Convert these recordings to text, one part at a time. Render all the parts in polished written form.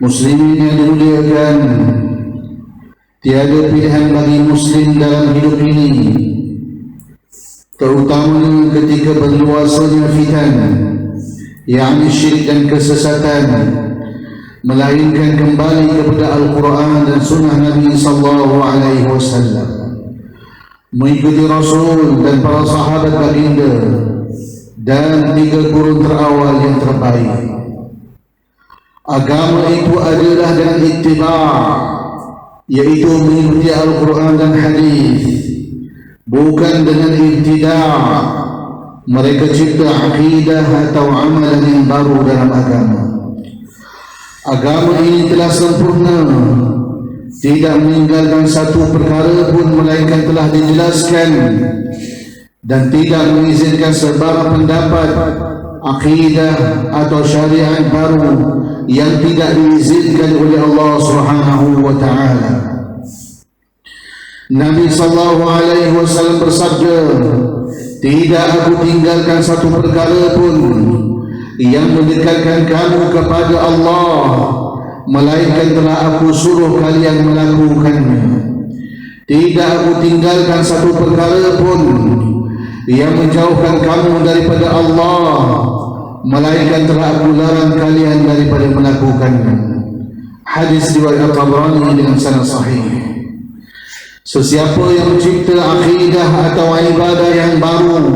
Muslimin yang dimuliakan, tiada pilihan bagi Muslim dalam hidup ini, terutamanya ketika berluasanya fitan, yakni syirik dan kesesatan, melainkan kembali kepada Al-Quran dan Sunnah Nabi Sallallahu Alaihi Wasallam, mengikuti Rasul dan para sahabat baginda dan 3 kurun terawal yang terbaik. Agama itu adalah dengan ittiba', yaitu mengikuti Al-Quran dan hadis, bukan dengan ibtida'. Mereka cipta akidah atau amalan yang baru dalam agama. Agama ini telah sempurna, tidak meninggalkan satu perkara pun melainkan telah dijelaskan, dan tidak mengizinkan sebarang pendapat, akidah atau syariat baru yang tidak diizinkan oleh Allah Subhanahu wa taala. Nabi sallallahu alaihi wasallam bersabda, "Tidak aku tinggalkan satu perkara pun yang mendekatkan kamu kepada Allah, melainkan telah aku suruh kalian melakukannya. Tidak aku tinggalkan satu perkara pun yang menjauhkan kamu daripada Allah, melainkan telah aku larang kalian daripada melakukannya." Hadis riwayat Tabrani dengan sanad sahih. Sesiapa yang mencipta akidah atau ibadah yang baru,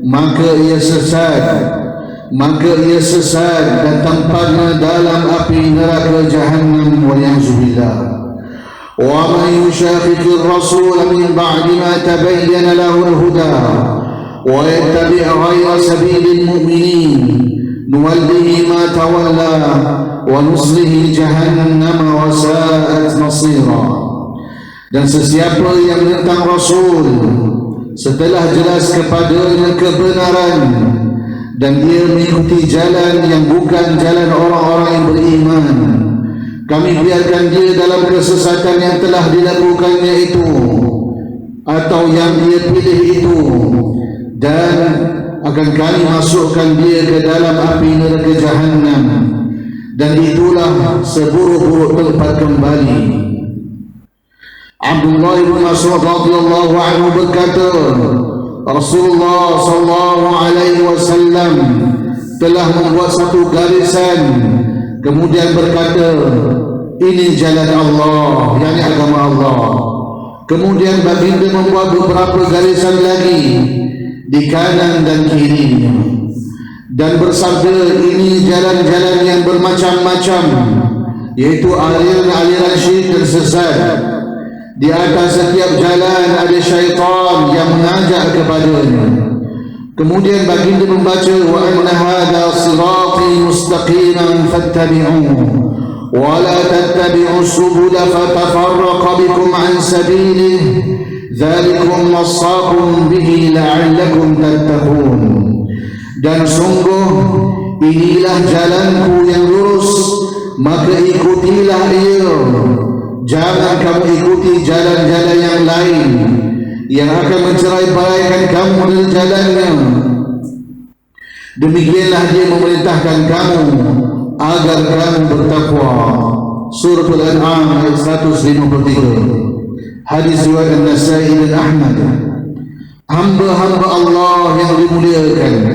maka ia sesat dan tempatnya dalam api neraka Jahannam, waliyahzubillah. Wa man yushaqiqir rasul min ba'di ma tabayyana lahu al-huda wa yattabi' ghayra sabilil mu'minin nuwallihi ma tawalla wa nuslihi jahannam wa sa'at masira. Dan sesiapa yang menentang Rasul setelah jelas kepadanya kebenaran, dan dia mengikuti jalan yang bukan jalan orang-orang yang beriman, kami biarkan dia dalam kesesatan yang telah dilakukannya itu atau yang dia pilih itu, dan akan kami masukkan dia ke dalam api neraka Jahannam, dan itulah seburuk-buruk tempat kembali. Abdullah bin Mas'ud radhiyallahu anhu berkata, Rasulullah sallallahu alaihi wasallam telah membuat satu garisan, kemudian berkata, "Ini jalan Allah," yakni agama Allah. Kemudian baginda membuat beberapa garisan lagi di kanan dan kiri, dan bersabda, "Ini jalan-jalan yang bermacam-macam, yaitu aliran-aliran syirik dan sesat. Di atas setiap jalan ada syaitan yang mengajak kepadanya." Kemudian baginda membaca, "Wa anna hadha sirati mustaqiman fattabi'uhu wa la tattabi'us subula fatafarraqa bikum an sabilihi dzalikum wassaqum bihi la'allakum tattaqun." Dan sungguh inilah jalanku yang lurus, maka ikutilah ia. Jangan kamu ikuti jalan-jalan yang lain yang akan mencerai-beraikan kamu dari jalannya. Demikianlah dia memerintahkan kamu agar kamu bertakwa. Surah Al-An'am ayat 153. Hadis riwayat An-Nasa'i dan Ahmad. Hamba-hamba Allah yang dimuliakan,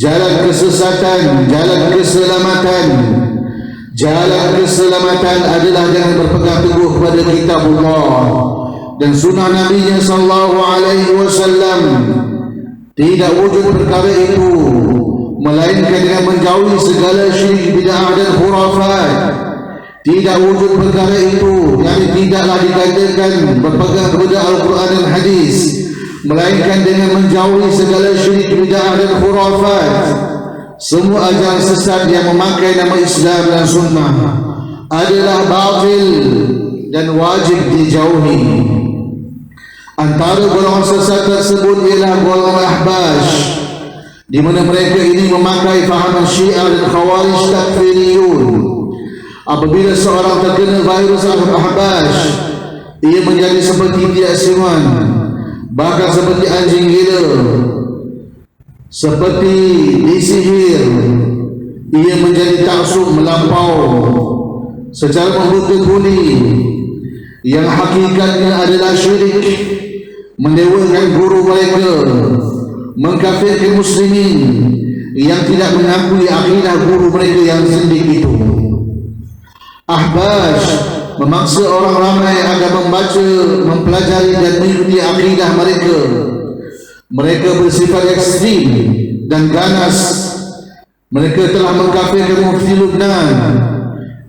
jalan kesesatan, jalan keselamatan adalah dengan berpegang teguh kepada kitab Allah dan sunnah Nabi sallallahu alaihi wasallam. Tidak wujud perkara itu melainkan dengan menjauhi segala syirik, bid'ah dan khurafat. Tidak wujud perkara itu, yang tidaklah dikatakan berpegang kepada Al-Quran dan hadis, melainkan dengan menjauhi segala syirik, bid'ah dan khurafat. Semua ajaran sesat yang memakai nama Islam dan Sunnah adalah batil dan wajib dijauhi. Antara golongan sesat tersebut ialah golongan Ahbash, di mana mereka ini memakai fahaman Syiah dan Khawarij takfiriyun. Apabila seorang terkena virus Ahbash, ia menjadi seperti tidak siman, bahkan seperti anjing gila, seperti disihir, ia menjadi taksub melampau secara membuka buli yang hakikatnya adalah syirik, mendewakan guru mereka, mengkafirkan muslimin yang tidak mengakui akidah guru mereka yang zindik itu. Ahbash memaksa orang ramai agar membaca, mempelajari dan mengikuti akidah mereka. Mereka bersifat ekstrim dan ganas. Mereka telah mengkafirkan mufti Lubnan,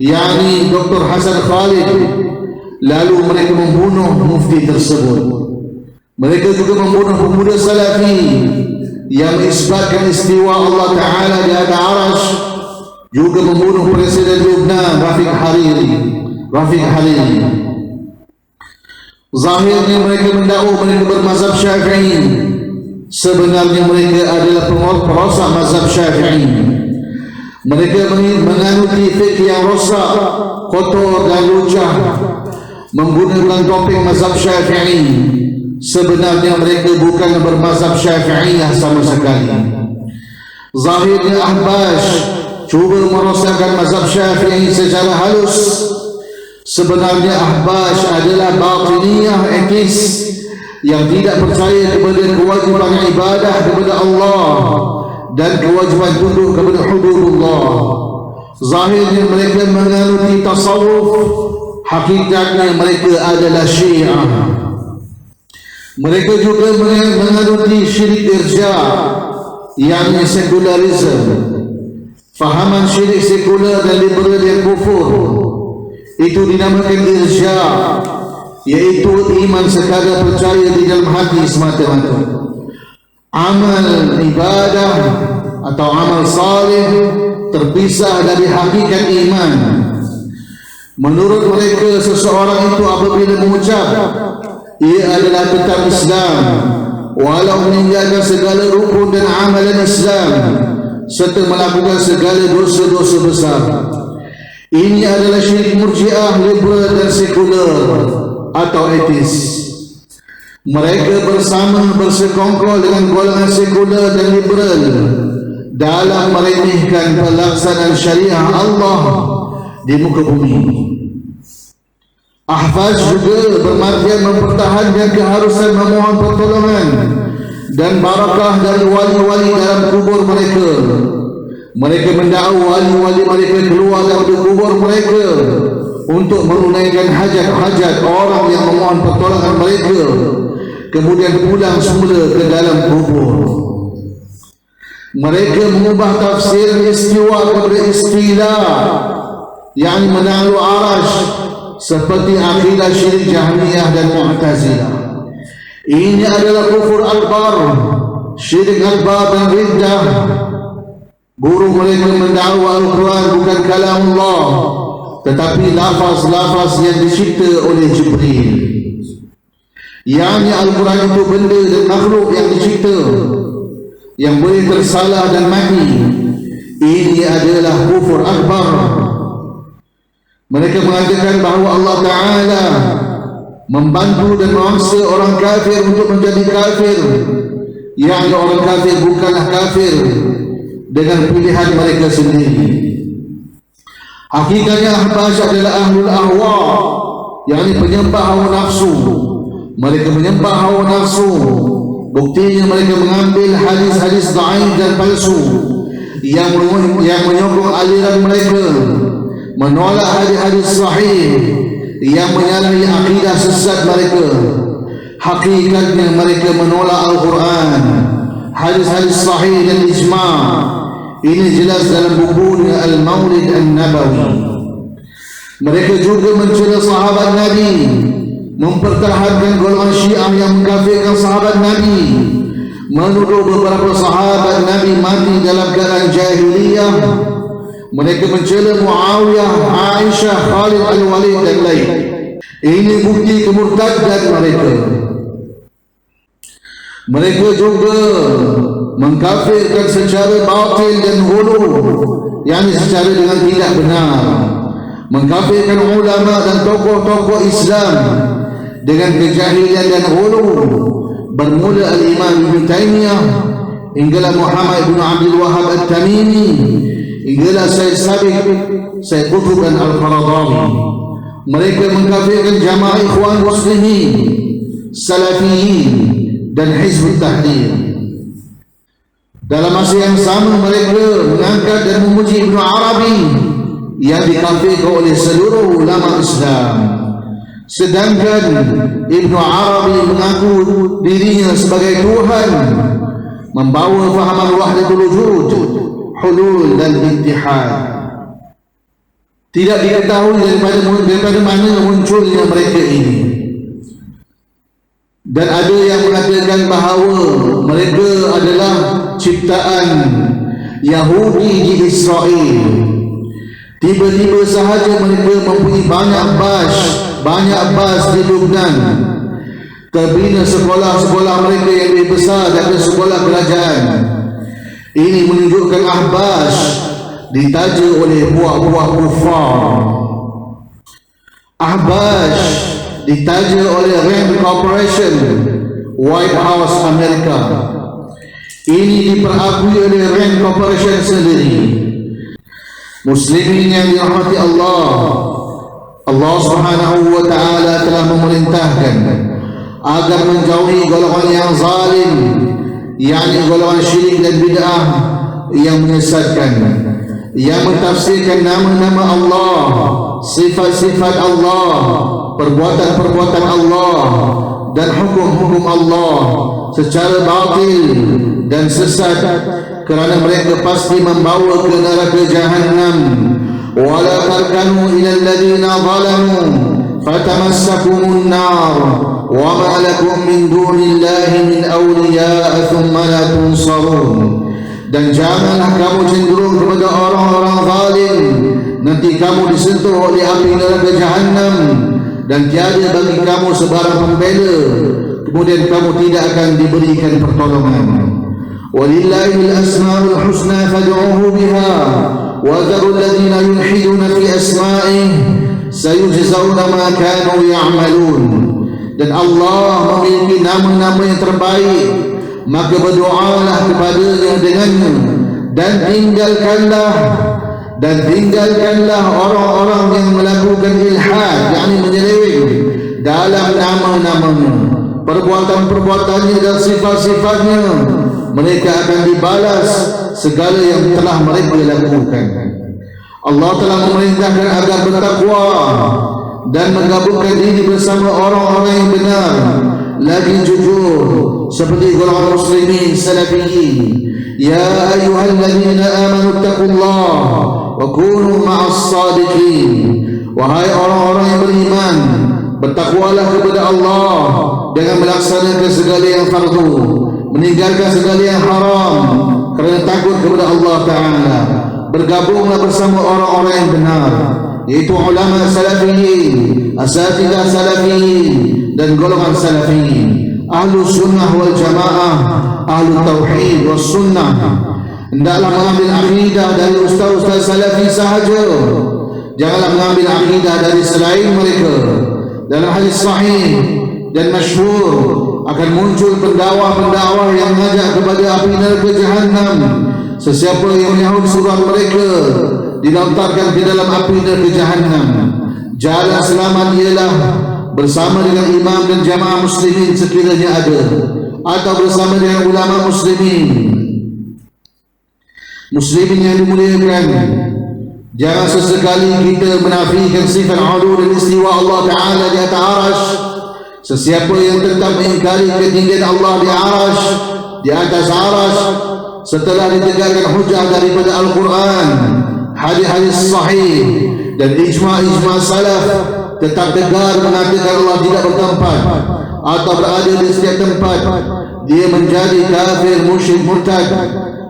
yakni Dr. Hasan Khalid. Lalu mereka membunuh mufti tersebut. Mereka juga membunuh pemuda Salafi yang mengisbatkan istiwa Allah Ta'ala di atas Arash, juga membunuh Presiden Lubnan Rafiq Hariri. Zahirnya mereka mendakwa mereka bermazhab Syafi'i, sebenarnya mereka adalah perosak mazhab Syafi'i. Mereka menganuti fikih yang rosak, kotor dan lucah, menggunakan topeng mazhab Syafi'i. Sebenarnya mereka bukan bermazhab Syafi'iyah sama sekali. Zahirnya Ahbash cuba merosakkan mazhab Syafi'i secara halus. Sebenarnya Ahbash adalah batiniyah etis yang tidak percaya kepada kewajiban ibadah kepada Allah dan kewajiban tunduk kepada hududullah. Zahirnya mereka menganuti tasawuf, hakikatnya mereka adalah Syiah. Mereka juga menganuti syirik irja, yakni sekularisme. Fahaman syirik sekular dan liberal yang kufur itu dinamakan irja, yaitu iman sekadar percaya di dalam hati semata-mata. Amal ibadah atau amal salih terpisah dari hakikat iman. Menurut mereka, seseorang itu apabila mengucap ia adalah tetap Islam, walau meninggalkan segala rukun dan amalan Islam serta melakukan segala dosa-dosa besar. Ini adalah syirik murjiah, liberal dan sekular atau etis. Mereka bersama bersekongkol dengan golongan sekular dan liberal dalam meremehkan pelaksanaan syariah Allah di muka bumi. Ahfaz juga bermartian mempertahankan keharusan memohon pertolongan dan barakah dari wali-wali dalam kubur mereka. Mereka mendakwa wali-wali mereka keluar dari kubur mereka untuk menunaikan hajat-hajat orang yang memohon pertolongan mereka, kemudian pulang semula ke dalam kubur. Mereka mengubah tafsir istiwa kepada istilah yang menakluk arash, seperti akidah syirik Jahmiyah dan Mu'tazilah. Ini adalah kufur akbar, syirik akbar dan riddah. Guru mereka mendakwa Al-Quran bukan kalam Allah, tetapi lafaz-lafaz yang dicipta oleh Jibril. Yang Al-Quran itu benda dan makhluk yang dicipta, yang boleh tersalah dan mati. Ini adalah kufur akbar. Mereka mengatakan bahawa Allah Ta'ala membantu dan memaksa orang kafir untuk menjadi kafir, yang orang kafir bukanlah kafir dengan pilihan mereka sendiri. Hakikatnya Ahbash adalah ahlul ahwa, yakni penyembah hawa nafsu. Mereka menyembah hawa nafsu. Buktinya mereka mengambil hadis-hadis dhaif dan palsu yang menyokong aliran mereka, menolak hadis-hadis sahih yang menyalahi akidah sesat mereka. Hakikatnya mereka menolak Al-Quran, hadis-hadis sahih dan ijma'. Ini jelas dalam bukunya Al-Maulid An-Nabawi. Mereka juga mencela sahabat Nabi, mempertahankan golongan Syiah yang mengkafirkan sahabat Nabi, menuduh beberapa sahabat Nabi mati dalam keadaan jahiliyah. Mereka mencela Muawiyah, Aisyah, Khalid Al-Walid dan lain. Ini bukti kemurtadan mereka. Mereka juga mengkafirkan secara batil dan hulu, yakni secara dengan tidak benar. Mengkafirkan ulama dan tokoh-tokoh Islam dengan kejahilan dan hulu, bermula Al-Imam Ibn Taymiyah hinggalah Muhammad bin Abdul Wahhab At-Tamimi hinggalah Syekh Sabiq, Syekh Qutb dan Al-Qaradawi. Mereka mengkafirkan jamaah Ikhwan Muslimin, Salafiyin dan Hizb Tahrir. Dalam masa yang sama mereka mengangkat dan memuji Ibn Arabi yang dikafirkan oleh seluruh ulama Islam. Sedangkan Ibn Arabi mengaku dirinya sebagai Tuhan, membawa fahaman wahdatul wujud, hulul dan ittihad. Tidak diketahui daripada mana munculnya mereka ini. Dan ada yang mengatakan bahawa mereka adalah ciptaan Yahudi di Israel. Tiba-tiba sahaja mereka mempunyai banyak bas di Lebanon, terbina sekolah-sekolah mereka yang lebih besar daripada sekolah kerajaan. Ini menunjukkan Ahbas ditaja oleh buah-buah kufar. Ahbas ditaja oleh Rand Corporation, White House Amerika. Ini diperakui oleh Rand Corporation sendiri. Muslimin yang dirahmati Allah, Allah Subhanahu wa ta'ala telah memerintahkan agar menjauhi golongan yang zalim, yakni golongan syirik dan bid'ah yang menyesatkan, yang mentafsirkan nama-nama Allah, sifat-sifat Allah, perbuatan-perbuatan Allah dan hukum-hukum Allah secara batil dan sesat, kerana mereka pasti membawa ke neraka Jahannam. Wala tarkanu ila alladhina zalamu fatamassakumun nar wa ma lakum min dunillahi min awliya thumma la tunsarun. Dan janganlah kamu cenderung kepada orang-orang zalim, nanti kamu disentuh oleh api neraka Jahannam dan tiada bagi kamu sebarang pembela, kemudian kamu tidak akan diberikan pertolongan. Walillahil asmaul husna fad'uhu biha wa dharul ladzina yulhiduna fi asma'ihi sayujzauna ma kanu ya'malun. Dan Allah memiliki nama-nama yang terbaik, maka berdoalah kepadanya dengannya, dan tinggalkanlah orang-orang yang melakukan ilhad, yakni menyeleweng dalam nama-namanya, perbuatan-perbuatannya dan sifat-sifatnya. Mereka akan dibalas segala yang telah mereka lakukan. Allah telah memerintahkan agar bertakwa dan menggabungkan diri bersama orang-orang yang benar lagi jujur, seperti golongan muslimin salafiyin. Ya ayyuhalladzina amanu taqullaha wa kunu ma'as sadiqin. Wahai orang-orang yang beriman, bertakwalah kepada Allah dengan melaksanakan segala yang fardu, meninggalkan segala yang haram kerana takut kepada Allah Ta'ala. Bergabunglah bersama orang-orang yang benar, yaitu ulama salafiyin, asatidah salafiyin dan golongan salafiyin, ahlu sunnah wal jamaah, ahlu tauhid was sunnah. Hendaklah mengambil akidah dari ustaz-ustaz salafi sahaja, janganlah mengambil akidah dari selain mereka. Dalam hadis sahih dan masyhur, akan muncul pendakwah-pendakwah yang mengajak kepada api neraka Jahannam. Sesiapa yang menyahut surat mereka dilontarkan ke dalam api neraka Jahannam. Jalan selamat ialah bersama dengan imam dan jamaah muslimin sekiranya ada, atau bersama dengan ulama muslimin. Muslimin yang dimuliakan, jangan sesekali kita menafikan sifat ulul dan istiwa Allah Ta'ala di atas arash. Sesiapa yang tetap mengingkari ketinggian Allah di arash, di atas arash, setelah ditegakkan hujah daripada Al-Quran, hadis-hadis sahih dan ijma' salaf, tetap tegar mengatakan Allah tidak bertempat atau berada di setiap tempat, dia menjadi kafir, musyrik, murtad,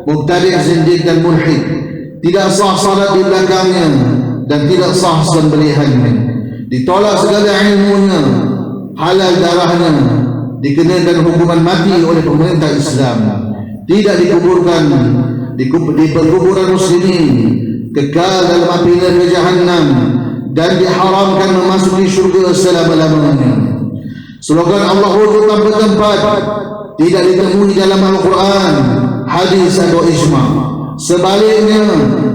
mubtadi', zindiq dan mulhid. Tidak sah salat di belakangnya dan tidak sah sembelihannya. Ditolak segala ilmunya, halal darahnya, dikenakan hukuman mati oleh pemerintah Islam. Tidak dikuburkan di perkuburan muslimin, kekal dalam api neraka Jahannam, dan diharamkan memasuki syurga selama-lamanya. Slogan Allah wujud tanpa tempat tidak ditemui dalam Al-Quran, hadis atau ijma'. Sebaliknya,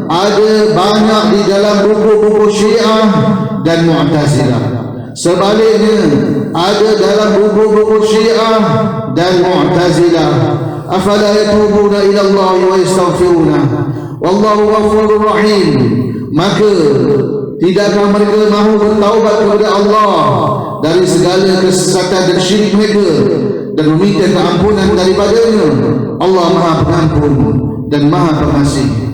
ada banyak di dalam buku-buku Syiah dan Mu'tazilah. Sebaliknya ada dalam buku-buku Syiah dan Mu'tazilah. Afala yatubuna ila Allah wa yastaghfiruna wallahu ghafurur rahim. Maka tidakkah mereka mahu bertaubat kepada Allah dari segala kesesatan dan syirik mereka dan meminta keampunan daripadanya? Allah Maha Pengampun dan Maha Pengasih.